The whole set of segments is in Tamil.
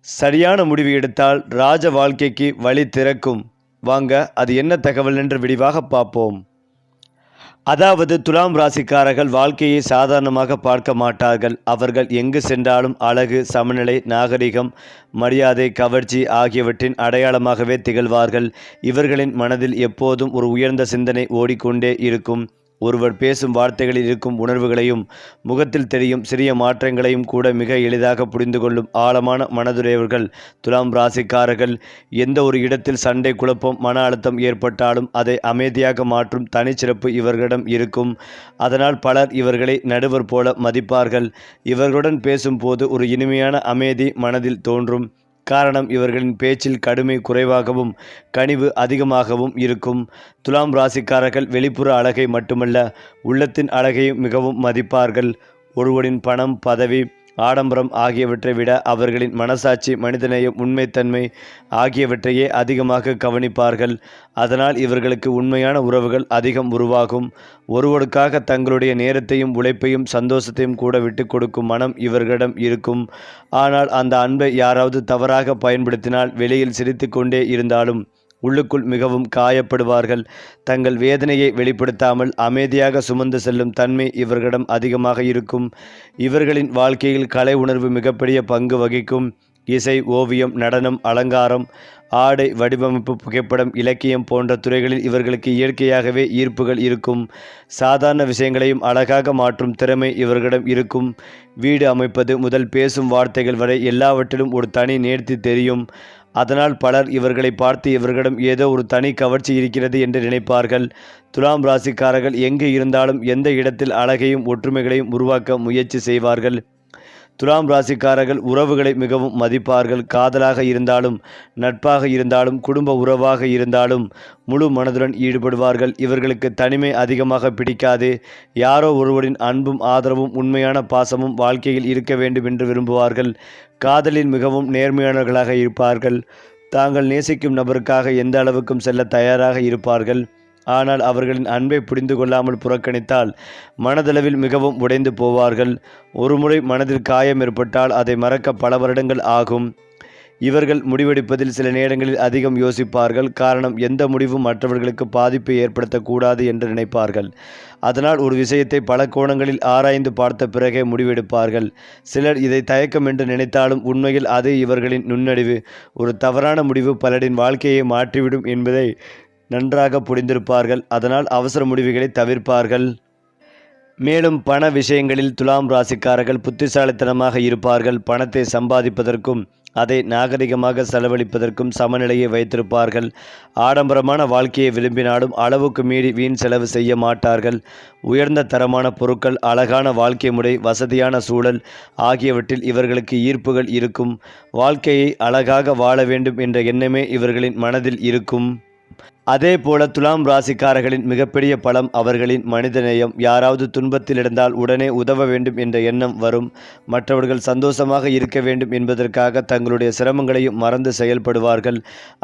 சரியான முடிவு எடுத்தால் ராஜ வாழ்க்கைக்கு வழி திறக்கும். வாங்க, அது என்ன தகவல் என்று விரிவாக பார்ப்போம். அதாவது துலாம் ராசிக்காரர்கள் வாழ்க்கையை சாதாரணமாக பார்க்க மாட்டார்கள். அவர்கள் எங்கு சென்றாலும் அழகு, சமநிலை, நாகரிகம், மரியாதை, கவர்ச்சி ஆகியவற்றின் அடையாளமாகவே திகழ்வார்கள். இவர்களின் மனதில் எப்போதும் ஒரு உயர்ந்த சிந்தனை ஓடிக்கொண்டே இருக்கும். ஒருவர் பேசும் வார்த்தைகளில் இருக்கும் உணர்வுகளையும் முகத்தில் தெரியும் சிறிய மாற்றங்களையும் கூட மிக எளிதாக புரிந்து கொள்ளும் ஆழமான மனதுடையவர்கள் துலாம் ராசிக்காரர்கள். எந்த ஒரு இடத்தில் சண்டை, குழப்பம், மன அழுத்தம் ஏற்பட்டாலும் அதை அமைதியாக மாற்றும் தனிச்சிறப்பு இவர்களிடம் இருக்கும். அதனால் பலர் இவர்களை நடுவர் போல மதிப்பார்கள். இவர்களுடன் பேசும்போது ஒரு இனிமையான அமைதி மனதில் தோன்றும். காரணம், இவர்களின் பேச்சில் கடுமை குறைவாகவும் கனிவு அதிகமாகவும் இருக்கும். துலாம் ராசிக்காரர்கள் வெளிப்புற அழகை மட்டுமல்ல, உள்ளத்தின் அழகையும் மிகவும் மதிப்பார்கள். ஒருவரின் பணம், பதவி, ஆடம்பரம் ஆகியவற்றை விட அவர்களின் மனசாட்சி, மனிதநேயம், உண்மைத்தன்மை ஆகியவற்றையே அதிகமாக கவனிப்பார்கள். அதனால் இவர்களுக்கு உண்மையான உறவுகள் அதிகம் உருவாகும். ஒருவருக்காக தங்களுடைய நேரத்தையும் உழைப்பையும் சந்தோஷத்தையும் கூட விட்டு கொடுக்கும் மனம் இவர்களிடம் இருக்கும். ஆனால் அந்த அன்பை யாராவது தவறாக பயன்படுத்தினால் வெளியில் சிரித்து கொண்டே இருந்தாலும் உள்ளுக்குள் மிகவும் காயப்படுவார்கள். தங்கள் வேதனையை வெளிப்படுத்தாமல் அமைதியாக சுமந்து செல்லும் தன்மை இவர்களிடம் அதிகமாக இருக்கும். இவர்களின் வாழ்க்கையில் கலை உணர்வு மிகப்பெரிய பங்கு வகிக்கும். இசை, ஓவியம், நடனம், அலங்காரம், ஆடை வடிவமைப்பு, புகைப்படம், இலக்கியம் போன்ற துறைகளில் இவர்களுக்கு இயற்கையாகவே ஈர்ப்புகள் இருக்கும். சாதாரண விஷயங்களையும் அழகாக மாற்றும் திறமை இவர்களிடம் இருக்கும். வீடு அமைப்பது முதல் பேசும் வார்த்தைகள் வரை எல்லாவற்றிலும் ஒரு தனி நேர்த்தி தெரியும். அதனால் பலர் இவர்களை பார்த்து இவர்களிடம் ஏதோ ஒரு தனி கவர்ச்சி இருக்கிறது என்று நினைப்பார்கள். துலாம் ராசிக்காரர்கள் எங்கு இருந்தாலும் எந்த இடத்தில் அழகையும் ஒற்றுமைகளையும் உருவாக்க முயற்சி செய்வார்கள். துலாம் ராசிக்காரர்கள் உறவுகளை மிகவும் மதிப்பார்கள். காதலாக இருந்தாலும், நட்பாக இருந்தாலும், குடும்ப உறவாக இருந்தாலும் முழு மனதுடன் ஈடுபடுவார்கள். இவர்களுக்கு தனிமை அதிகமாக பிடிக்காது. யாரோ ஒருவரின் அன்பும் ஆதரவும் உண்மையான பாசமும் வாழ்க்கையில் இருக்க வேண்டும் என்று விரும்புவார்கள். காதலில் மிகவும் நேர்மையானவர்களாக இருப்பார்கள். தாங்கள் நேசிக்கும் நபருக்காக எந்த அளவுக்கும் செல்ல தயாராக இருப்பார்கள். ஆனால் அவர்களின் அன்பை புரிந்து கொள்ளாமல் புறக்கணித்தால் மனதளவில் மிகவும் உடைந்து போவார்கள். ஒருமுறை மனதில் காயம் ஏற்பட்டால் அதை மறக்க பல வருடங்கள் ஆகும். இவர்கள் முடிவெடுப்பதில் சில நேரங்களில் அதிகம் யோசிப்பார்கள். காரணம், எந்த முடிவும் மற்றவர்களுக்கு பாதிப்பை ஏற்படுத்தக்கூடாது என்று நினைப்பார்கள். அதனால் ஒரு விஷயத்தை பல கோணங்களில் ஆராய்ந்து பார்த்த பிறகே முடிவெடுப்பார்கள். சிலர் இதை தயக்கம் என்று நினைத்தாலும் உண்மையில் அது இவர்களின் நுண்ணறிவு. ஒரு தவறான முடிவு பலரின் வாழ்க்கையை மாற்றிவிடும் என்பதை நன்றாக புரிந்திருப்பார்கள். அதனால் அவசர முடிவுகளை தவிர்ப்பார்கள். மேலும் பண விஷயங்களில் துலாம் ராசிக்காரர்கள் புத்திசாலித்தனமாக இருப்பார்கள். பணத்தை சம்பாதிப்பதற்கும் அதை நாகரிகமாக செலவழிப்பதற்கும் சமநிலையை வைத்திருப்பார்கள். ஆடம்பரமான வாழ்க்கையை விரும்பினாலும் அளவுக்கு மீறி வீண் செலவு செய்ய மாட்டார்கள். உயர்ந்த தரமான பொருட்கள், அழகான வாழ்க்கை முறை, வசதியான சூழல் ஆகியவற்றில் இவர்களுக்கு ஈர்ப்புகள் இருக்கும். வாழ்க்கையை அழகாக வாழ வேண்டும் என்ற எண்ணமே இவர்களின் மனதில் இருக்கும். அதே போல துலாம் ராசிக்காரர்களின் மிகப்பெரிய பலம் அவர்களின் மனிதநேயம். யாராவது துன்பத்தில் இருந்தால் உடனே உதவ வேண்டும் என்ற எண்ணம் வரும். மற்றவர்கள் சந்தோஷமாக இருக்க வேண்டும் என்பதற்காக தங்களுடைய சிரமங்களையும் மறந்து செயல்படுவார்கள்.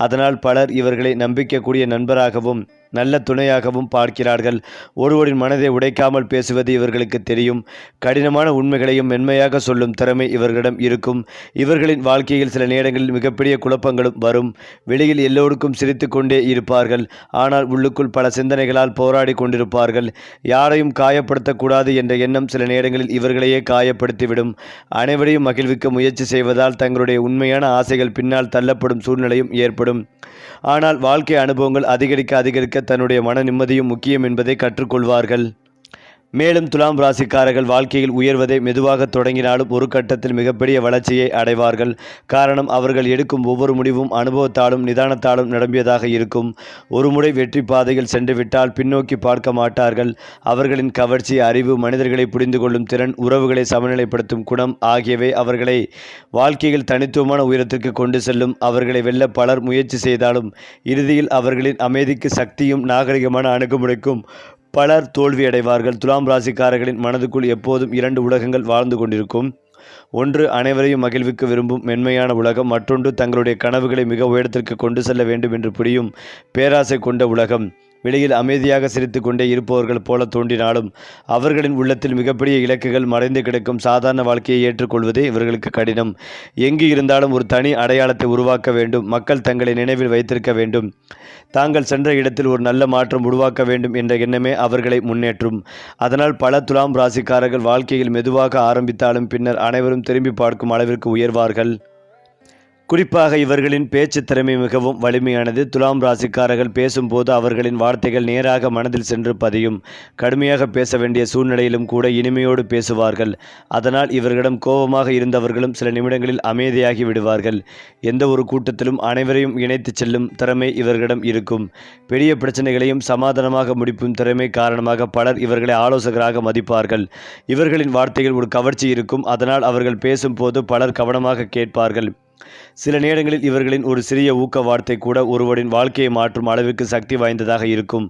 அதனால் பலர் இவர்களை நம்பிக்கக்கூடிய நண்பராகவும் நல்ல துணையாகவும் பார்க்கிறார்கள். ஒருவரின் மனதை உடைக்காமல் பேசுவது இவர்களுக்கு தெரியும். கடினமான உண்மைகளையும் மென்மையாக சொல்லும் திறமை இவர்களிடம் இருக்கும். இவர்களின் வாழ்க்கையில் சில நேரங்களில் மிகப்பெரிய குழப்பங்களும் வரும். வெளியில் எல்லோருக்கும் சிரித்து கொண்டே இருப்பார்கள். ஆனால் உள்ளுக்குள் பல சிந்தனைகளால் போராடி கொண்டிருப்பார்கள். யாரையும் காயப்படுத்தக்கூடாது என்ற எண்ணம் சில நேரங்களில் இவர்களையே காயப்படுத்திவிடும். அனைவரையும் மகிழ்விக்க முயற்சி செய்வதால் தங்களுடைய உண்மையான ஆசைகள் பின்னால் தள்ளப்படும் சூழ்நிலையும் ஏற்படும். ஆனால் வாழ்க்கை அனுபவங்கள் அதிகரிக்க தன்னுடைய மன நிம்மதியும் முக்கியம் என்பதை கற்றுக்கொள்வார்கள். மேலும் துலாம் ராசிக்காரர்கள் வாழ்க்கையில் உயர்வதை மெதுவாக தொடங்கினாலும் ஒரு கட்டத்தில் மிகப்பெரிய வளர்ச்சியை அடைவார்கள். காரணம், அவர்கள் எடுக்கும் ஒவ்வொரு முடிவும் அனுபவத்தாலும் நிதானத்தாலும் நிரம்பியதாக இருக்கும். ஒரு முறை வெற்றி பாதையில் சென்று விட்டால் பின்னோக்கி பார்க்க மாட்டார்கள். அவர்களின் கவர்ச்சி, அறிவு, மனிதர்களை புரிந்து கொள்ளும் திறன், உறவுகளை சமநிலைப்படுத்தும் குணம் ஆகியவை அவர்களை வாழ்க்கையில் தனித்துவமான உயரத்திற்கு கொண்டு செல்லும். அவர்களை வெல்ல பலர் முயற்சி செய்தாலும் இறுதியில் அவர்களின் அமைதிக்கு, சக்தியும் நாகரிகமான அணுகுமுறைக்கும் பலர் தோல்வியடைவார்கள். துலாம் ராசிக்காரர்களின் மனதுக்குள் எப்போதும் இரண்டு உலகங்கள் வாழ்ந்து கொண்டிருக்கும். ஒன்று அனைவரையும் மகிழ்விக்க விரும்பும் மென்மையான உலகம். மற்றொன்று தங்களுடைய கனவுகளை மிக உயரத்திற்கு கொண்டு செல்ல வேண்டும் என்று புரியும் பேராசை கொண்ட உலகம். வெளியில் அமைதியாக சிரித்து கொண்டே இருப்பவர்கள் போல தோன்றினாலும் அவர்களின் உள்ளத்தில் மிகப்பெரிய இலக்குகள் மறைந்து கிடக்கும். சாதாரண வாழ்க்கையை ஏற்றுக்கொள்வதே இவர்களுக்கு கடினம். எங்கு இருந்தாலும் ஒரு தனி அடையாளத்தை உருவாக்க வேண்டும். மக்கள் தங்களை நினைவில் வைத்திருக்க வேண்டும். தாங்கள் சென்ற இடத்தில் ஒரு நல்ல மாற்றம் உருவாக்க வேண்டும் என்ற எண்ணமே அவர்களை முன்னேற்றும். அதனால் பல துலாம் ராசிக்காரர்கள் வாழ்க்கையில் மெதுவாக ஆரம்பித்தாலும் பின்னர் அனைவரும் திரும்பி பார்க்கும் அளவிற்கு உயர்வார்கள். குறிப்பாக இவர்களின் பேச்சு திறமை மிகவும் வலிமையானது. துலாம் ராசிக்காரர்கள் பேசும்போது அவர்களின் வார்த்தைகள் நேராக மனதில் சென்று பதியும். கடுமையாக பேச வேண்டிய சூழ்நிலையிலும் கூட இனிமையோடு பேசுவார்கள். அதனால் இவர்களிடம் கோபமாக இருந்தவர்களும் சில நிமிடங்களில் அமைதியாகி விடுவார்கள். எந்த ஒரு கூட்டத்திலும் அனைவரையும் இணைத்து செல்லும் திறமை இவர்களிடம் இருக்கும். பெரிய பிரச்சனைகளையும் சமாதானமாக முடிப்பும் திறமை காரணமாக பலர் இவர்களை ஆலோசகராக மதிப்பார்கள். இவர்களின் வார்த்தைகள் ஒரு கவர்ச்சி இருக்கும். அதனால் அவர்கள் பேசும்போது பலர் கவனமாக கேட்பார்கள். சில நேரங்களில் இவர்களின் ஒரு சிறிய ஊக்க வார்த்தை கூட ஒருவரின் வாழ்க்கையை மாற்றும் அளவிற்கு சக்தி வாய்ந்ததாக இருக்கும்.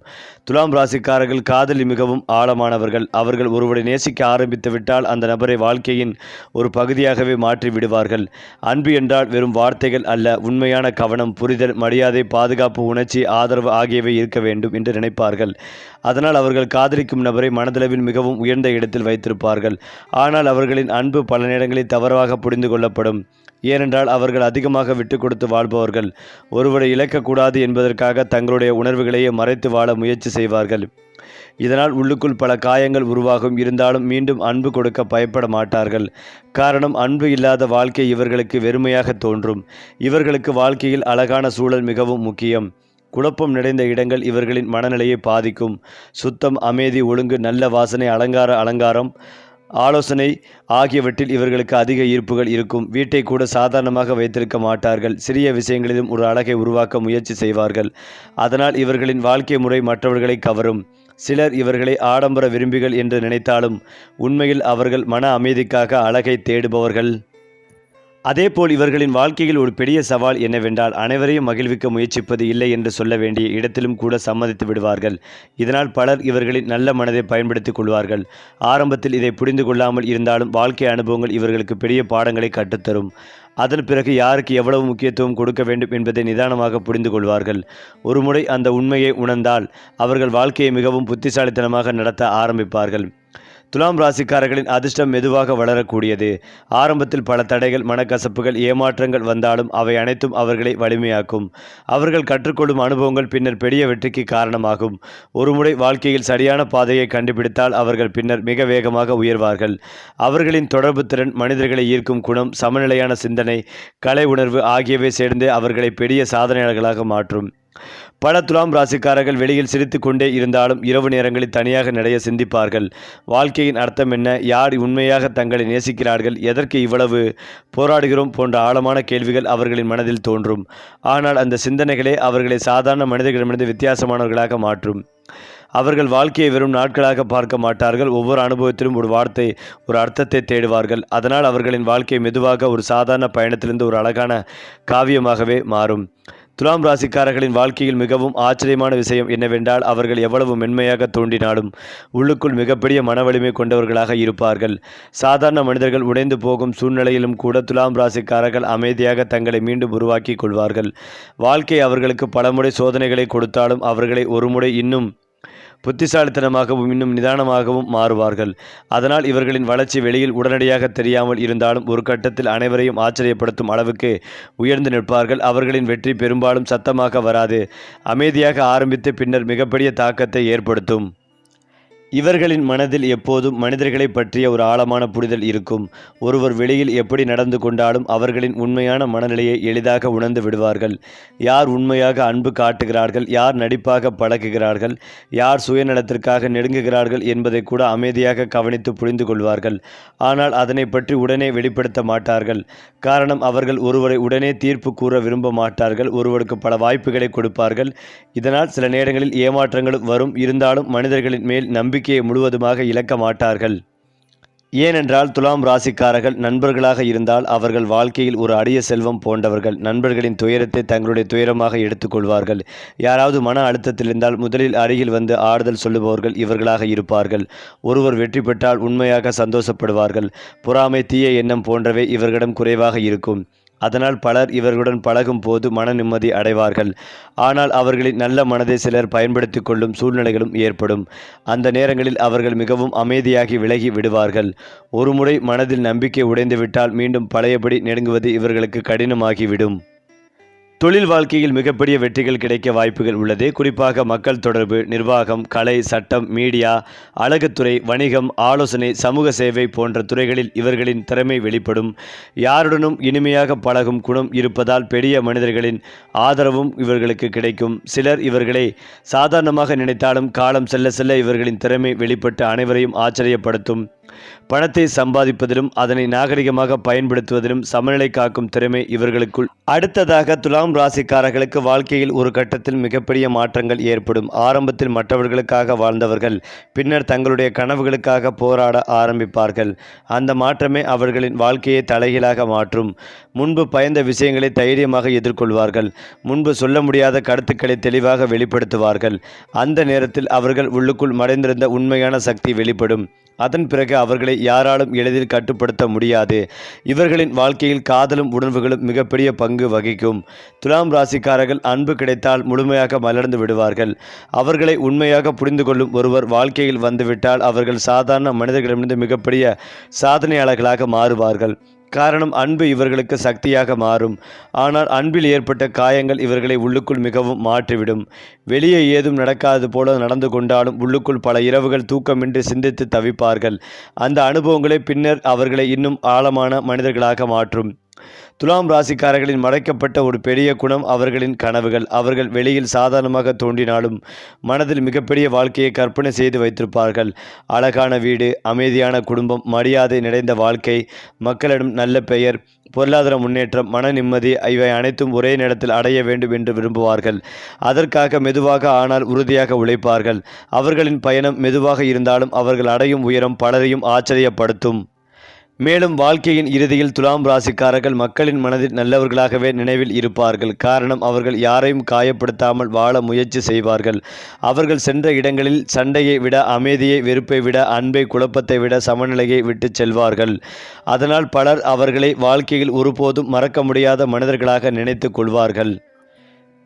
துலாம் ராசிக்காரர்கள் காதலில் மிகவும் ஆழமானவர்கள். அவர்கள் ஒருவரை நேசிக்க ஆரம்பித்து விட்டால் அந்த நபரை வாழ்க்கையின் ஒரு பகுதியாகவே மாற்றி விடுவார்கள். அன்பு என்றால் வெறும் வார்த்தைகள் அல்ல, உண்மையான கவனம், புரிதல், மரியாதை, பாதுகாப்பு, உணர்ச்சி, ஆதரவு ஆகியவை இருக்க வேண்டும் என்று நினைப்பார்கள். அதனால் அவர்கள் காதலிக்கும் நபரை மனதளவில் மிகவும் உயர்ந்த இடத்தில் வைத்திருப்பார்கள். ஆனால் அவர்களின் அன்பு பல நேரங்களில் தவறாக புரிந்து கொள்ளப்படும். ஏனென்றால் அவர்கள் அதிகமாக விட்டு கொடுத்து வாழ்பவர்கள். ஒருவரை இழக்கக்கூடாது என்பதற்காக தங்களுடைய உணர்வுகளையே மறைத்து வாழ முயற்சி செய்வார்கள். இதனால் உள்ளுக்குள் பல காயங்கள் உருவாகும். இருந்தாலும் மீண்டும் அன்பு கொடுக்க பயப்பட மாட்டார்கள். காரணம், அன்பு இல்லாத வாழ்க்கை இவர்களுக்கு வெறுமையாக தோன்றும். இவர்களுக்கு வாழ்க்கையில் அழகான சூழல் மிகவும் முக்கியம். குழப்பம் நிறைந்த இடங்கள் இவர்களின் மனநிலையை பாதிக்கும். சுத்தம், அமைதி, ஒழுங்கு, நல்ல வாசனை, அலங்காரம், ஆலோசனை ஆகியவற்றில் இவர்களுக்கு அதிக ஈர்ப்புகள் இருக்கும். வீட்டை கூட சாதாரணமாக வைத்திருக்க மாட்டார்கள். சிறிய விஷயங்களிலும் ஒரு அழகை உருவாக்க முயற்சி செய்வார்கள். அதனால் இவர்களின் வாழ்க்கை முறை மற்றவர்களை கவரும். சிலர் இவர்களை ஆடம்பர விரும்பிகள் என்று நினைத்தாலும் உண்மையில் அவர்கள் மன அமைதிக்காக அழகை தேடுபவர்கள். அதேபோல் இவர்களின் வாழ்க்கையில் ஒரு பெரிய சவால் என்னவென்றால் அனைவரையும் மகிழ்விக்க முயற்சிப்பது இல்லை என்று சொல்ல வேண்டிய இடத்திலும் கூட சம்மதித்து விடுவார்கள். இதனால் பலர் இவர்களின் நல்ல மனதை பயன்படுத்திக் கொள்வார்கள். ஆரம்பத்தில் இதை புரிந்து கொள்ளாமல் இருந்தாலும் வாழ்க்கை அனுபவங்கள் இவர்களுக்கு பெரிய பாடங்களை கற்றுத்தரும். அதன் பிறகு யாருக்கு எவ்வளவு முக்கியத்துவம் கொடுக்க வேண்டும் என்பதை நிதானமாக புரிந்து கொள்வார்கள். ஒருமுறை அந்த உண்மையை உணர்ந்தால் அவர்கள் வாழ்க்கையை மிகவும் புத்திசாலித்தனமாக நடத்த ஆரம்பிப்பார்கள். துலாம் ராசிக்காரர்களின் அதிர்ஷ்டம் மெதுவாக வளரக்கூடியது. ஆரம்பத்தில் பல தடைகள், மனக்கசப்புகள், ஏமாற்றங்கள் வந்தாலும் அவை அனைத்தும் அவர்களை வலிமையாக்கும். அவர்கள் கற்றுக்கொள்ளும் அனுபவங்கள் பின்னர் பெரிய வெற்றிக்கு காரணமாகும். ஒருமுறை வாழ்க்கையில் சரியான பாதையை கண்டுபிடித்தால் அவர்கள் பின்னர் மிக வேகமாக உயர்வார்கள். அவர்களின் தொடர்பு திறன், மனிதர்களை ஈர்க்கும் குணம், சமநிலையான சிந்தனை, கலை உணர்வு ஆகியவை சேர்ந்து அவர்களை பெரிய சாதனையாளர்களாக மாற்றும். பல துலாம் ராசிக்காரர்கள் வெளியில் சிரித்து கொண்டே இருந்தாலும் இரவு நேரங்களில் தனியாக நிறைய சிந்திப்பார்கள். வாழ்க்கையின் அர்த்தம் என்ன, யார் உண்மையாக தங்களை நேசிக்கிறார்கள், எதற்கு இவ்வளவு போராடுகிறோம் போன்ற ஆழமான கேள்விகள் அவர்களின் மனதில் தோன்றும். ஆனால் அந்த சிந்தனைகளே அவர்களை சாதாரண மனிதர்களிடமிருந்து வித்தியாசமானவர்களாக மாற்றும். அவர்கள் வாழ்க்கையை வெறும் நாட்களாக பார்க்க மாட்டார்கள். ஒவ்வொரு அனுபவத்திலும் ஒரு வார்த்தை, ஒரு அர்த்தத்தை தேடுவார்கள். அதனால் அவர்களின் வாழ்க்கை மெதுவாக ஒரு சாதாரண பயணத்திலிருந்து ஒரு அழகான காவியமாகவே மாறும். துலாம் ராசிக்காரர்களின் வாழ்க்கையில் மிகவும் ஆச்சரியமான விஷயம் என்னவென்றால் அவர்கள் எவ்வளவு மென்மையாக தோன்றினாலும் உள்ளுக்குள் மிகப்பெரிய மன வலிமை கொண்டவர்களாக இருப்பார்கள். சாதாரண மனிதர்கள் உடைந்து போகும் சூழ்நிலையிலும் கூட துலாம் ராசிக்காரர்கள் அமைதியாக தங்களை மீண்டும் உருவாக்கி கொள்வார்கள். வாழ்க்கை அவர்களுக்கு பலமுறை சோதனைகளை கொடுத்தாலும் அவர்களை ஒருமுறை இன்னும் புத்திசாலித்தனமாகவும் இன்னும் நிதானமாகவும் மாறுவார்கள். அதனால் இவர்களின் வளர்ச்சி வெளியில் உடனடியாக தெரியாமல் இருந்தாலும் ஒரு கட்டத்தில் அனைவரையும் ஆச்சரியப்படுத்தும் அளவுக்கு உயர்ந்து நிற்பார்கள். அவர்களின் வெற்றி பெரும்பாலும் சத்தமாக வராது, அமைதியாக ஆரம்பித்து பின்னர் மிகப்பெரிய தாக்கத்தை ஏற்படுத்தும். இவர்களின் மனதில் எப்போதும் மனிதர்களை பற்றிய ஒரு ஆழமான புரிதல் இருக்கும். ஒருவர் வெளியில் எப்படி நடந்து கொண்டாலும் அவர்களின் உண்மையான மனநிலையை எளிதாக உணர்ந்து விடுவார்கள். யார் உண்மையாக அன்பு காட்டுகிறார்கள், யார் நடிப்பாக பழகுகிறார்கள், யார் சுயநலத்திற்காக நெருங்குகிறார்கள் என்பதை கூட அமைதியாக கவனித்து புரிந்து கொள்வார்கள். ஆனால் அதனை பற்றி உடனே வெளிப்படுத்த மாட்டார்கள். காரணம், அவர்கள் ஒருவரை உடனே தீர்ப்பு கூற விரும்ப மாட்டார்கள். ஒருவருக்கு பல வாய்ப்புகளை கொடுப்பார்கள். இதனால் சில நேரங்களில் ஏமாற்றங்களும் வரும். இருந்தாலும் மனிதர்களின் மேல் நம்பிக்கையை முழுவதுமாக இழக்க மாட்டார்கள். ஏனென்றால் துலாம் ராசிக்காரர்கள் நண்பர்களாக இருந்தால் அவர்கள் வாழ்க்கையில் ஒரு அரிய செல்வம் போன்றவர்கள். நண்பர்களின் துயரத்தை தங்களுடைய துயரமாக எடுத்துக்கொள்வார்கள். யாராவது மன அழுத்தத்தில் இருந்தால் முதலில் அருகில் வந்து ஆறுதல் சொல்லுபவர்கள் இவர்களாக இருப்பார்கள். ஒருவர் வெற்றி பெற்றால் உண்மையாக சந்தோஷப்படுவார்கள். பொறாமை, தீய எண்ணம் போன்றவை இவர்களிடம் குறைவாக இருக்கும். அதனால் பலர் இவர்களுடன் பழகும் போது மன நிம்மதி அடைவார்கள். ஆனால் அவர்களின் நல்ல மனதை சிலர் பயன்படுத்தி கொள்ளும் சூழ்நிலைகளும் ஏற்படும். அந்த நேரங்களில் அவர்கள் மிகவும் அமைதியாகி விலகி விடுவார்கள். ஒருமுறை மனதில் நம்பிக்கை உடைந்துவிட்டால் மீண்டும் பழையபடி நெருங்குவது இவர்களுக்கு கடினமாகிவிடும். தொழில் வாழ்க்கையில் மிகப்பெரிய வெற்றிகள் கிடைக்க வாய்ப்புகள் உள்ளது. குறிப்பாக மக்கள் தொடர்பு, நிர்வாகம், கலை, சட்டம், மீடியா, அழகுத்துறை, வணிகம், ஆலோசனை, சமூக சேவை போன்ற துறைகளில் இவர்களின் திறமை வெளிப்படும். யாருடனும் இனிமையாக பழகும் குணம் இருப்பதால் பெரிய மனிதர்களின் ஆதரவும் இவர்களுக்கு கிடைக்கும். சிலர் இவர்களை சாதாரணமாக நினைத்தாலும் காலம் செல்ல செல்ல இவர்களின் திறமை வெளிப்பட்டு அனைவரையும் ஆச்சரியப்படுத்தும். பணத்தை சம்பாதிப்பதிலும் அதனை நாகரிகமாக பயன்படுத்துவதிலும் சமநிலை காக்கும் திறமை இவர்களுக்குள். அடுத்ததாக துலாம் ராசிக்காரர்களுக்கு வாழ்க்கையில் ஒரு கட்டத்தில் மிகப்பெரிய மாற்றங்கள் ஏற்படும். ஆரம்பத்தில் மற்றவர்களுக்காக வாழ்ந்தவர்கள் பின்னர் தங்களுடைய கனவுகளுக்காக போராட ஆரம்பிப்பார்கள். அந்த மாற்றமே அவர்களின் வாழ்க்கையை தலைகீழாக மாற்றும். முன்பு பயந்த விஷயங்களை தைரியமாக எதிர்கொள்வார்கள். முன்பு சொல்ல முடியாத கருத்துக்களை தெளிவாக வெளிப்படுத்துவார்கள். அந்த நேரத்தில் அவர்கள் உள்ளுக்குள் மறைந்திருந்த உண்மையான சக்தி வெளிப்படும். அதன் பிறகு அவர்களை யாராலும் எளிதில் கட்டுப்படுத்த முடியாது. இவர்களின் வாழ்க்கையில் காதலும் உணர்வுகளும் மிகப்பெரிய பங்கு வகிக்கும். துலாம் ராசிக்காரர்கள் அன்பு கிடைத்தால் முழுமையாக மலர்ந்து விடுவார்கள். அவர்களை உண்மையாக புரிந்து கொள்ளும் ஒருவர் வாழ்க்கையில் வந்துவிட்டால் அவர்கள் சாதாரண மனிதர்களிடமிருந்து மிகப்பெரிய சாதனையாளர்களாக மாறுவார்கள். காரணம், அன்பு இவர்களுக்கு சக்தியாக மாறும். ஆனால் அன்பில் ஏற்பட்ட காயங்கள் இவர்களை உள்ளுக்குள் மிகவும் மாற்றிவிடும். வெளியே ஏதும் நடக்காது போல நடந்து கொண்டாலும் உள்ளுக்குள் பல இரவுகள் தூக்கமின்றி சிந்தித்து தவிப்பார்கள். அந்த அனுபவங்களே பின்னர் அவர்களை இன்னும் ஆழமான மனிதர்களாக மாற்றும். துலாம் ராசிக்காரர்களின் மறைக்கப்பட்ட ஒரு பெரிய குணம் அவர்களின் கனவுகள். அவர்கள் வெளியில் சாதாரணமாக தோன்றினாலும் மனதில் மிகப்பெரிய வாழ்க்கையை கற்பனை செய்து வைத்திருப்பார்கள். அழகான வீடு, அமைதியான குடும்பம், மரியாதை நிறைந்த வாழ்க்கை, மக்களிடம் நல்ல பெயர், பொருளாதார முன்னேற்றம், மன நிம்மதி, இவை அனைத்தும் ஒரே நேரத்தில் அடைய வேண்டும் என்று விரும்புவார்கள். அதற்காக மெதுவாக ஆனால் உறுதியாக உழைப்பார்கள். அவர்களின் பயணம் மெதுவாக இருந்தாலும் அவர்கள் அடையும் உயரம் பலரையும் ஆச்சரியப்படுத்தும். மேலும் வாழ்க்கையின் இறுதியில் துலாம் ராசிக்காரர்கள் மக்களின் மனதில் நல்லவர்களாகவே நினைவில் இருப்பார்கள். காரணம், அவர்கள் யாரையும் காயப்படுத்தாமல் வாழ முயற்சி செய்வார்கள். அவர்கள் சென்ற இடங்களில் சண்டையை விட அமைதியை, வெறுப்பை விட அன்பை, குழப்பத்தை விட சமநிலையை விட்டு செல்வார்கள். அதனால் பலர் அவர்களை வாழ்க்கையில் ஒருபோதும் மறக்க முடியாத மனிதர்களாக நினைத்து கொள்வார்கள்.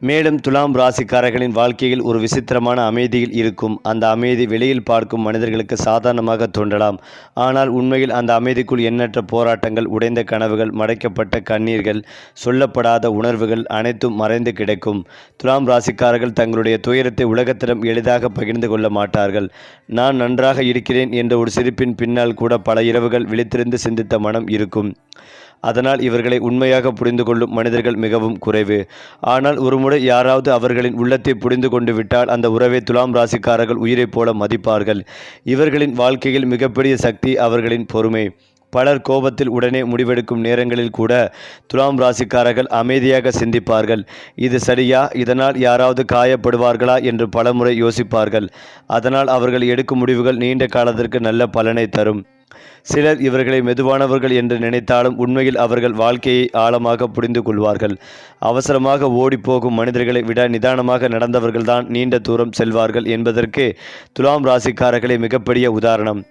மேலும் துலாம் ராசிக்காரர்களின் வாழ்க்கையில் ஒரு விசித்திரமான அமைதியில் இருக்கும். அந்த அமைதி வெளியில் பார்க்கும் மனிதர்களுக்கு சாதாரணமாக தோன்றலாம். ஆனால் உண்மையில் அந்த அமைதிக்குள் எண்ணற்ற போராட்டங்கள், உடைந்த கனவுகள், மறைக்கப்பட்ட கண்ணீர்கள், சொல்லப்படாத உணர்வுகள் அனைத்தும் மறைந்து கிடக்கும். துலாம் ராசிக்காரர்கள் தங்களுடைய துயரத்தை உலகத்திடம் எளிதாக பகிர்ந்து கொள்ள மாட்டார்கள். நான் நன்றாக இருக்கிறேன் என்ற ஒரு சிரிப்பின் பின்னால் கூட பல இரவுகள் விழித்திருந்து சிந்தித்த மனம் இருக்கும். அதனால் இவர்களை உண்மையாக புரிந்து கொள்ளும் மனிதர்கள் மிகவும் குறைவு. ஆனால் ஒருமுறை யாராவது அவர்களின் உள்ளத்தை புரிந்து கொண்டு விட்டால் அந்த உறவை துலாம் ராசிக்காரர்கள் உயிரைப் போல மதிப்பார்கள். இவர்களின் வாழ்க்கையில் மிகப்பெரிய சக்தி அவர்களின் பொறுமை. பலர் கோபத்தில் உடனே முடிவெடுக்கும் நேரங்களில் கூட துலாம் ராசிக்காரர்கள் அமைதியாக சிந்திப்பார்கள். இது சரியா, இதனால் யாராவது காயப்படுவார்களா என்று பலமுறை யோசிப்பார்கள். அதனால் அவர்கள் எடுக்கும் முடிவுகள் நீண்ட காலத்திற்கு நல்ல பலனை தரும். சிலர் இவர்களை மெதுவானவர்கள் என்று நினைத்தாலும் உண்மையில் அவர்கள் வாழ்க்கையை ஆழமாக புரிந்து கொள்வார்கள். அவசரமாக ஓடிப்போகும் மனிதர்களை விட நிதானமாக நடந்தவர்கள்தான் நீண்ட தூரம் செல்வார்கள் என்பதற்கு துலாம் ராசிக்காரர்களே மிகப்பெரிய உதாரணம்.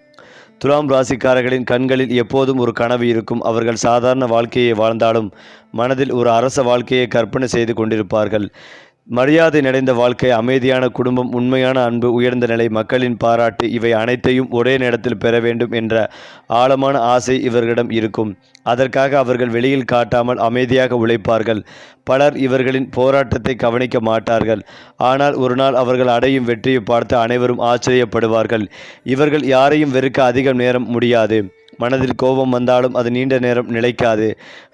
துலாம் ராசிக்காரர்களின் கண்களில் எப்போதும் ஒரு கனவு இருக்கும். அவர்கள் சாதாரண வாழ்க்கையை வாழ்ந்தாலும் மனதில் ஒரு அரச வாழ்க்கையை கற்பனை செய்து கொண்டிருப்பார்கள். மரியாதை நிறைந்த வாழ்க்கை, அமைதியான குடும்பம், உண்மையான அன்பு, உயர்ந்த நிலை, மக்களின் பாராட்டு, இவை அனைத்தையும் ஒரே நேரத்தில் பெற வேண்டும் என்ற ஆழமான ஆசை இவர்களிடம் இருக்கும். அதற்காக அவர்கள் வெளியில் காட்டாமல் அமைதியாக உழைப்பார்கள். பலர் இவர்களின் போராட்டத்தை கவனிக்க மாட்டார்கள். ஆனால் ஒரு நாள் அவர்கள் அடையும் வெற்றியை பார்த்து அனைவரும் ஆச்சரியப்படுவார்கள். இவர்கள் யாரையும் வெறுக்க அதிகம் நேரம் முடியாது. மனதில் கோபம் வந்தாலும் அது நீண்ட நேரம் நிலைக்காது.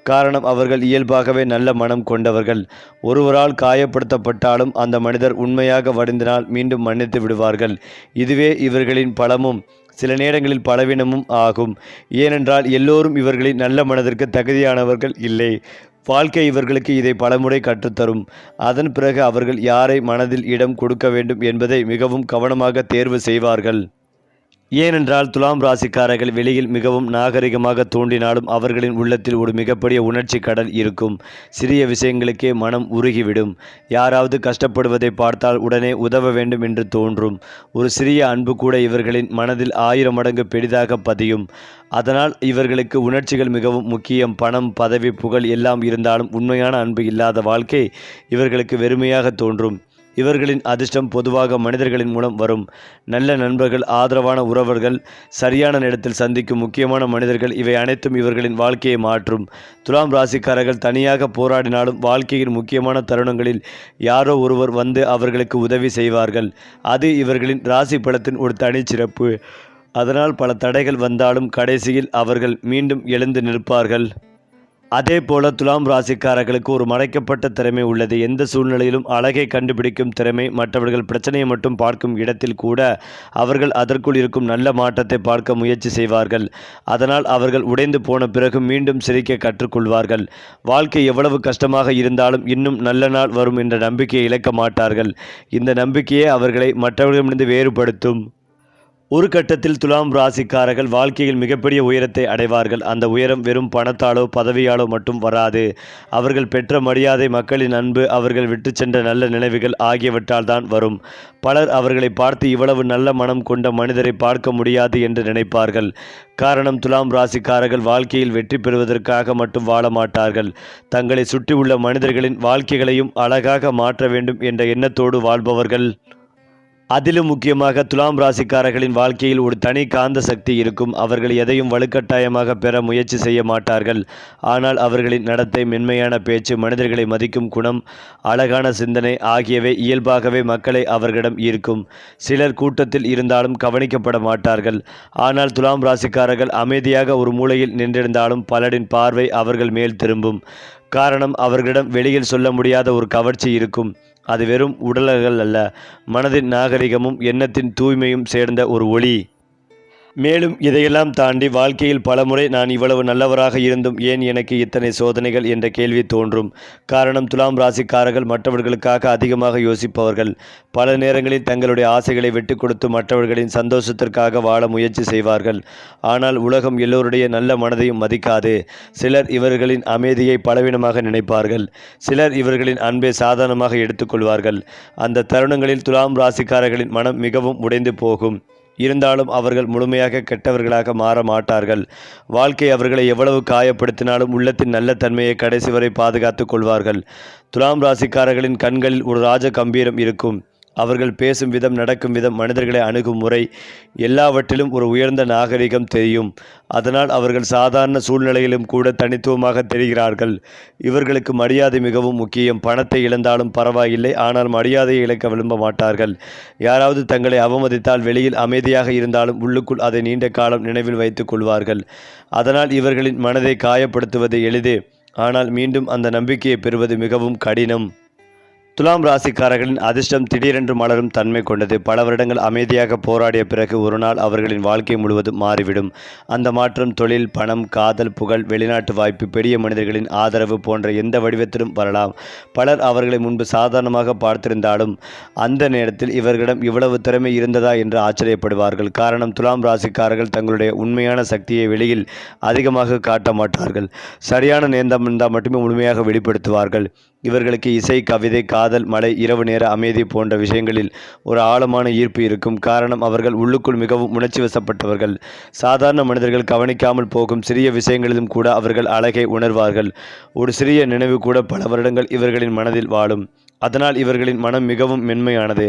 காரணம், அவர்கள் இயல்பாகவே நல்ல மனம் கொண்டவர்கள். ஒருவரால் காயப்படுத்தப்பட்டாலும் அந்த மனிதர் உண்மையாக வருந்தினால் மீண்டும் மன்னித்து விடுவார்கள். இதுவே இவர்களின் பலமும் சில நேரங்களில் பலவீனமும் ஆகும். ஏனென்றால் எல்லோரும் இவர்களின் நல்ல மனதிற்கு தகுதியானவர்கள் இல்லை. வாழ்க்கை இவர்களுக்கு இதை பலமுறை கற்றுத்தரும். அதன் பிறகு அவர்கள் யாரை மனதில் இடம் கொடுக்க வேண்டும் என்பதை மிகவும் கவனமாக தேர்வு செய்வார்கள். ஏனென்றால் துலாம் ராசிக்காரர்கள் வெளியில் மிகவும் நாகரிகமாக தோன்றினாலும் அவர்களின் உள்ளத்தில் ஒரு மிகப்பெரிய உணர்ச்சி கடல் இருக்கும். சிறிய விஷயங்களுக்கே மனம் உருகிவிடும். யாராவது கஷ்டப்படுவதை பார்த்தால் உடனே உதவ வேண்டும் என்று தோன்றும். ஒரு சிறிய அன்பு கூட இவர்களின் மனதில் 1000 மடங்கு பெரிதாக பதியும். அதனால் இவர்களுக்கு உணர்ச்சிகள் மிகவும் முக்கியம். பணம், பதவி, புகழ் எல்லாம் இருந்தாலும் உண்மையான அன்பு இல்லாத வாழ்க்கை இவர்களுக்கு வெறுமையாக தோன்றும். இவர்களின் அதிர்ஷ்டம் பொதுவாக மனிதர்களின் மூலம் வரும். நல்ல நண்பர்கள், ஆதரவான உறவர்கள், சரியான நேரத்தில் சந்திக்கும் முக்கியமான மனிதர்கள், இவை அனைத்தும் இவர்களின் வாழ்க்கையை மாற்றும். துலாம் ராசிக்காரர்கள் தனியாக போராடினாலும் வாழ்க்கையின் முக்கியமான தருணங்களில் யாரோ ஒருவர் வந்து அவர்களுக்கு உதவி செய்வார்கள். அது இவர்களின் ராசி பலத்தின் ஒரு தனிச்சிறப்பு. அதனால் பல தடைகள் வந்தாலும் கடைசியில் அவர்கள் மீண்டும் எழுந்து நிற்பார்கள். அதே போல துலாம் ராசிக்காரர்களுக்கு ஒரு மறைக்கப்பட்ட திறமை உள்ளது. எந்த சூழ்நிலையிலும் அழகை கண்டுபிடிக்கும் திறமை. மற்றவர்கள் பிரச்சனையை மட்டும் பார்க்கும் இடத்தில் கூட அவர்கள் அதற்குள் இருக்கும் நல்ல மாற்றத்தை பார்க்க முயற்சி செய்வார்கள். அதனால் அவர்கள் உடைந்து போன பிறகு மீண்டும் சிரிக்க கற்றுக்கொள்வார்கள். வாழ்க்கை எவ்வளவு கஷ்டமாக இருந்தாலும் இன்னும் நல்ல நாள் வரும் என்ற நம்பிக்கையை இழக்க மாட்டார்கள். இந்த நம்பிக்கையே அவர்களை மற்றவர்களிடமிருந்து வேறுபடுத்தும். ஒரு கட்டத்தில் துலாம் ராசிக்காரர்கள் வாழ்க்கையில் மிகப்பெரிய உயரத்தை அடைவார்கள். அந்த உயரம் வெறும் பணத்தாலோ பதவியாலோ மட்டும் வராது. அவர்கள் பெற்ற மரியாதை, மக்களின் அன்பு, அவர்கள் விட்டு சென்ற நல்ல நினைவுகள் ஆகியவற்றால் தான் வரும். பலர் அவர்களை பார்த்து இவ்வளவு நல்ல மனம் கொண்ட மனிதரை பார்க்க முடியாது என்று நினைப்பார்கள். காரணம், துலாம் ராசிக்காரர்கள் வாழ்க்கையில் வெற்றி பெறுவதற்காக மட்டும் வாழ மாட்டார்கள். தங்களை சுற்றியுள்ள மனிதர்களின் வாழ்க்கைகளையும் அழகாக மாற்ற வேண்டும் என்ற எண்ணத்தோடு வாழ்பவர்கள். அதிலும் முக்கியமாக துலாம் ராசிக்காரர்களின் வாழ்க்கையில் ஒரு தனி காந்த சக்தி இருக்கும். அவர்கள் எதையும் வலுக்கட்டாயமாக பெற முயற்சி செய்ய மாட்டார்கள். ஆனால் அவர்களின் நடத்தை, மென்மையான பேச்சு, மனிதர்களை மதிக்கும் குணம், அழகான சிந்தனை ஆகியவை இயல்பாகவே மக்களை அவர்களிடம் ஈர்க்கும். சிலர் கூட்டத்தில் இருந்தாலும் கவனிக்கப்பட மாட்டார்கள். ஆனால் துலாம் ராசிக்காரர்கள் அமைதியாக ஒரு மூலையில் நின்றிருந்தாலும் பலரின் பார்வை அவர்கள் மேல் திரும்பும். காரணம், அவர்களிடம் வெளியில் சொல்ல முடியாத ஒரு கவர்ச்சி இருக்கும். அது வெறும் உடல்கள் அல்ல, மனதின் நாகரிகமும் எண்ணத்தின் தூய்மையும் சேர்ந்த ஒரு ஒளி. மேலும் இதையெல்லாம் தாண்டி வாழ்க்கையில் பலமுறை நான் இவ்வளவு நல்லவராக இருந்தும் ஏன் எனக்கு இத்தனை சோதனைகள் என்ற கேள்வி தோன்றும். காரணம், துலாம் ராசிக்காரர்கள் மற்றவர்களுக்காக அதிகமாக யோசிப்பவர்கள். பல நேரங்களில் தங்களுடைய ஆசைகளை விட்டு கொடுத்து மற்றவர்களின் சந்தோஷத்திற்காக வாழ முயற்சி செய்வார்கள். ஆனால் உலகம் எல்லோருடைய நல்ல மனதையும் மதிக்காது. சிலர் இவர்களின் அமைதியை பலவீனமாக நினைப்பார்கள். சிலர் இவர்களின் அன்பை சாதாரணமாக எடுத்துக்கொள்வார்கள். அந்த தருணங்களில் துலாம் ராசிக்காரர்களின் மனம் மிகவும் உடைந்து போகும். இருந்தாலும் அவர்கள் முழுமையாக கெட்டவர்களாக மாற மாட்டார்கள். வாழ்க்கை அவர்களை எவ்வளவு காயப்படுத்தினாலும் உள்ளத்தின் நல்ல தன்மையை கடைசி வரை பாதுகாத்து கொள்வார்கள். துலாம் ராசிக்காரர்களின் கண்களில் ஒரு ராஜ கம்பீரம் இருக்கும். அவர்கள் பேசும் விதம், நடக்கும் விதம், மனிதர்களை அணுகும் முறை, எல்லாவற்றிலும் ஒரு உயர்ந்த நாகரிகம் தெரியும். அதனால் அவர்கள் சாதாரண சூழ்நிலையிலும் கூட தனித்துவமாக தெரிகிறார்கள். இவர்களுக்கு மரியாதை மிகவும் முக்கியம். பணத்தை இழந்தாலும் பரவாயில்லை, ஆனால் மரியாதையை இழக்க விரும்ப மாட்டார்கள். யாராவது தங்களை அவமதித்தால் வெளியில் அமைதியாக இருந்தாலும் உள்ளுக்குள் அதை நீண்ட காலம் நினைவில் வைத்துக் கொள்வார்கள். அதனால் இவர்களின் மனதை காயப்படுத்துவது எளிது, ஆனால் மீண்டும் அந்த நம்பிக்கையை பெறுவது மிகவும் கடினம். துலாம் ராசிக்காரர்களின் அதிர்ஷ்டம் திடீரென்று மலரும் தன்மை கொண்டது. பல வருடங்கள் அமைதியாக போராடிய பிறகு ஒரு நாள் அவர்களின் வாழ்க்கை முழுவதும் மாறிவிடும். அந்த மாற்றம் தொழில், பணம், காதல், புகழ், வெளிநாட்டு வாய்ப்பு, பெரிய மனிதர்களின் ஆதரவு போன்ற எந்த வடிவத்திலும் வரலாம். பலர் அவர்களை முன்பு சாதாரணமாக பார்த்திருந்தாலும் அந்த நேரத்தில் இவர்களிடம் இவ்வளவு திறமை இருந்ததா என்று ஆச்சரியப்படுவார்கள். காரணம், துலாம் ராசிக்காரர்கள் தங்களுடைய உண்மையான சக்தியை வெளியில் அதிகமாக காட்ட மாட்டார்கள். சரியான நேரம் இருந்தால் மட்டுமே முழுமையாக வெளிப்படுத்துவார்கள். இவர்களுக்கு இசை, கவிதை, காதல், மழை, இரவு நேர அமைதி போன்ற விஷயங்களில் ஒரு ஆழமான ஈர்ப்பு இருக்கும். காரணம், அவர்கள் உள்ளுக்குள் மிகவும் உணர்ச்சி வசப்பட்டவர்கள். சாதாரண மனிதர்கள் கவனிக்காமல் போகும் சிறிய விஷயங்களிலும் கூட அவர்கள் அழகை உணர்வார்கள். ஒரு சிறிய நினைவு கூட பல வருடங்கள் இவர்களின் மனதில் வாழும். அதனால் இவர்களின் மனம் மிகவும் மென்மையானது.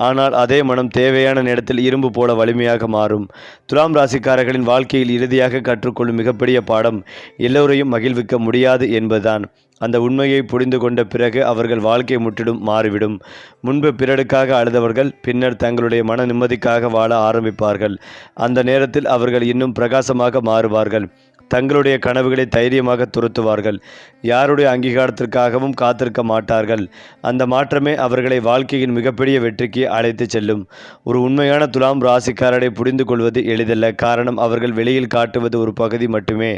ஆனால் அதே மனம் தேவையான நேரத்தில் இரும்பு போல வலிமையாக மாறும். துலாம் ராசிக்காரர்களின் வாழ்க்கையில் இறுதியாக கற்றுக்கொள்ளும் மிகப்பெரிய பாடம் எல்லோரையும் மகிழ்விக்க முடியாது என்பதுதான். அந்த உண்மையை புரிந்து கொண்ட பிறகு அவர்கள் வாழ்க்கை முற்றிலும் மாறிவிடும். முன்பு பிறருக்காக அழுதவர்கள் பின்னர் தங்களுடைய மன நிம்மதிக்காக வாழ ஆரம்பிப்பார்கள். அந்த நேரத்தில் அவர்கள் இன்னும் பிரகாசமாக மாறுவார்கள். தங்களுடைய கனவுகளை தைரியமாக துரத்துவார்கள். யாருடைய அங்கீகாரத்திற்காகவும் காத்திருக்க மாட்டார்கள். அந்த மாற்றமே அவர்களை வாழ்க்கையின் மிகப்பெரிய வெற்றிக்கு அழைத்து செல்லும். ஒரு உண்மையான துலாம் ராசிக்காரரை புரிந்து கொள்வது எளிதல்ல. காரணம், அவர்கள் வெளியில் காட்டுவது ஒரு பகுதி மட்டுமே.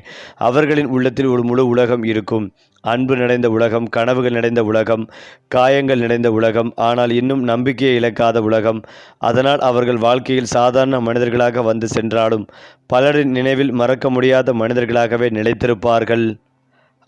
அவர்களின் உள்ளத்தில் ஒரு முழு உலகம் இருக்கும். அன்பு நிறைந்த உலகம், கனவுகள் நிறைந்த உலகம், காயங்கள் நிறைந்த உலகம், ஆனால் இன்னும் நம்பிக்கையை இழக்காத உலகம். அதனால் அவர்கள் வாழ்க்கையில் சாதாரண மனிதர்களாக வந்து சென்றாலும் பலரின் நினைவில் மறக்க முடியாத மனிதர்களாகவே நிலைத்திருப்பார்கள்.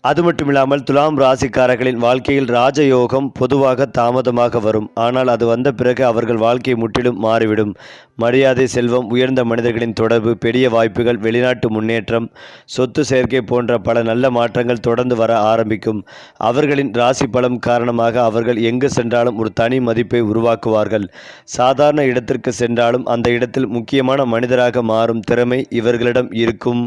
அது மட்டுமில்லாமல் துலாம் ராசிக்காரர்களின் வாழ்க்கையில் ராஜயோகம் பொதுவாக தாமதமாக வரும். ஆனால் அது வந்த பிறகு அவர்கள் வாழ்க்கை முற்றிலும் மாறிவிடும். மரியாதை, செல்வம், உயர்ந்த மனிதர்களின் தொடர்பு, பெரிய வாய்ப்புகள், வெளிநாட்டு முன்னேற்றம், சொத்து சேர்க்கை போன்ற பல நல்ல மாற்றங்கள் தொடர்ந்து வர ஆரம்பிக்கும். அவர்களின் ராசி பலம் காரணமாக அவர்கள் எங்கு சென்றாலும் ஒரு தனி மதிப்பை உருவாக்குவார்கள். சாதாரண இடத்திற்கு சென்றாலும் அந்த இடத்தில் முக்கியமான மனிதராக மாறும் திறமை இவர்களிடம் இருக்கும்.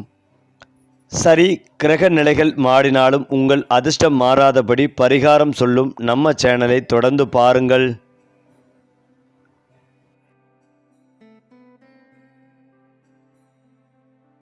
சரி, கிரக நிலைகள் மாறினாலும் உங்கள் அதிர்ஷ்டம் மாறாதபடி பரிகாரம் சொல்லும் நம்ம சேனலை தொடர்ந்து பாருங்கள்.